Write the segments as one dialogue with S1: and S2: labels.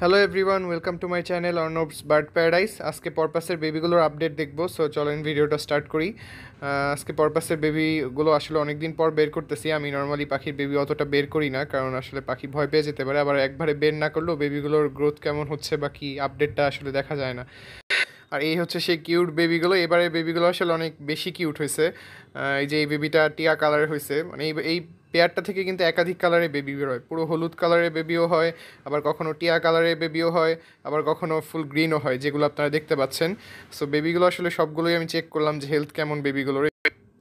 S1: Hello everyone, welcome to my channel Arnab's bird paradise. আজকে পরপাসের বেবিগুলোর update দেখবো, সো চলেন ভিডিওটা স্টার্ট করি। আজকে পরপাসের বেবিগুলো আসলে অনেক দিন পর বের করতেছি। আমি নর্মালি পাখির বেবি অতটা বের করি না, কারণ আসলে পাখি ভয় পেয়ে যেতে পারে, আবার একবারে বের না করলেও বেবিগুলোর গ্রোথ কেমন হচ্ছে বা কি আপডেটটা আসলে দেখা যায় না। আর এই হচ্ছে সেই কিউট বেবিগুলো। এবারে বেবিগুলো আসলে অনেক বেশি কিউট হয়েছে। এই যে এই বেবিটা টিয়া কালারের হয়েছে, মানে এই পেয়ারটা থেকে কিন্তু একাধিক কালারের বেবি বের হয়। পুরো হলুদ কালারের বেবিও হয়, আবার কখনো টিয়া কালারের বেবিও হয়, আবার কখনো ফুল গ্রিনও হয়, যেগুলো আপনারা দেখতে পাচ্ছেন। সো বেবিগুলো আসলে সবগুলোই আমি চেক করলাম যে হেলথ কেমন বেবিগুলোর।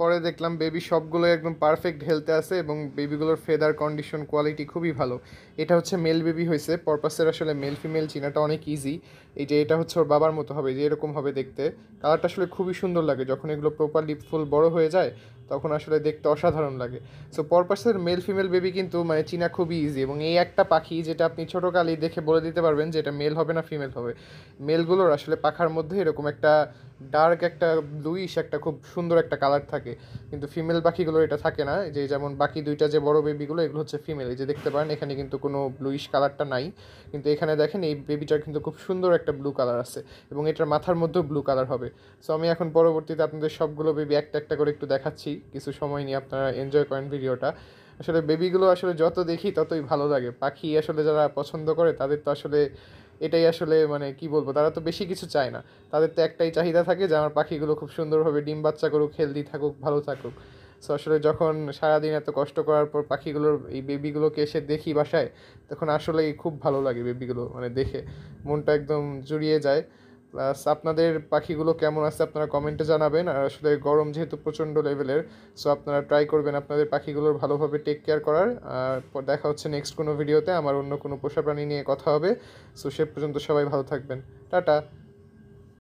S1: পরে দেখলাম বেবি সবগুলো একদম পারফেক্ট হেলথে আছে এবং বেবিগুলোর ফেদার কন্ডিশন কোয়ালিটি খুবই ভালো। এটা হচ্ছে মেল বেবি হয়েছে। পারপাসের আসলে মেল ফিমেল চিনাটা অনেক ইজি। এই যে এটা হচ্ছে ওর বাবার মতো হবে, যে এরকম হবে দেখতে। কালারটা আসলে খুবই সুন্দর লাগে যখন এগুলো প্রপারলি ফুল বড় হয়ে যায়, তখন আসলে দেখতে অসাধারণ লাগে। সো পারপাসের মেল ফিমেল বেবি কিন্তু মানে চিনা খুবই ইজি, এবং এই একটা পাখি যেটা আপনি ছোটোকালেই দেখে বলে দিতে পারবেন যে এটা মেল হবে না ফিমেল হবে। মেলগুলোর আসলে পাখার মধ্যে এরকম একটা ডার্ক একটা ব্লুইশ একটা খুব সুন্দর একটা কালার থাকে, কিন্তু ফিমেল পাখিগুলোর এটা থাকে না। যে যেমন বাকি দুইটা যে বড় বেবিগুলো, এগুলো হচ্ছে ফিমেল। এই যে দেখতে পারেন এখানে কিন্তু কোনো ব্লুইশ কালারটা নাই, কিন্তু এখানে দেখেন এই বেবিটার কিন্তু খুব সুন্দর একটা ব্লু কালার আছে, এবং এটার মাথার মধ্যেও ব্লু কালার হবে। সো আমি এখন পরবর্তীতে আপনাদের সবগুলো বেবি একটা একটা করে একটু দেখাচ্ছি, কিছু সময় নিয়ে আপনারা এনজয় করেন ভিডিওটা। আসলে বেবিগুলো আসলে যত দেখি ততই ভালো লাগে। পাখি আসলে যারা পছন্দ করে তাদের তো আসলে এটাই আসলে মানে কি বলবো, তারা তো বেশি কিছু চায় না। তাদের তো একটাই চাহিদা থাকে যে আমার পাখিগুলো খুব সুন্দরভাবে ডিম বাচ্চা করুক, হেলদি থাকুক, ভালো থাকুক। সো আসলে যখন সারাদিন এত কষ্ট করার পর পাখিগুলোর এই বেবিগুলোকে এসে দেখি বাসায়, তখন আসলেই খুব ভালো লাগে বেবিগুলো মানে দেখে, মনটা একদম জুড়িয়ে যায়। প্লাস আপনাদের পাখিগুলো কেমন আছে আপনারা কমেন্টে জানাবেন। আর আসলে গরম যেহেতু প্রচণ্ড লেভেলের, সো আপনারা ট্রাই করবেন আপনাদের পাখিগুলোর ভালোভাবে টেক কেয়ার করার। আর দেখা হচ্ছে নেক্সট কোনো ভিডিওতে, আমার অন্য কোনো পোষা প্রাণী নিয়ে কথা হবে। সো সে পর্যন্ত সবাই ভালো থাকবেন। টাটা।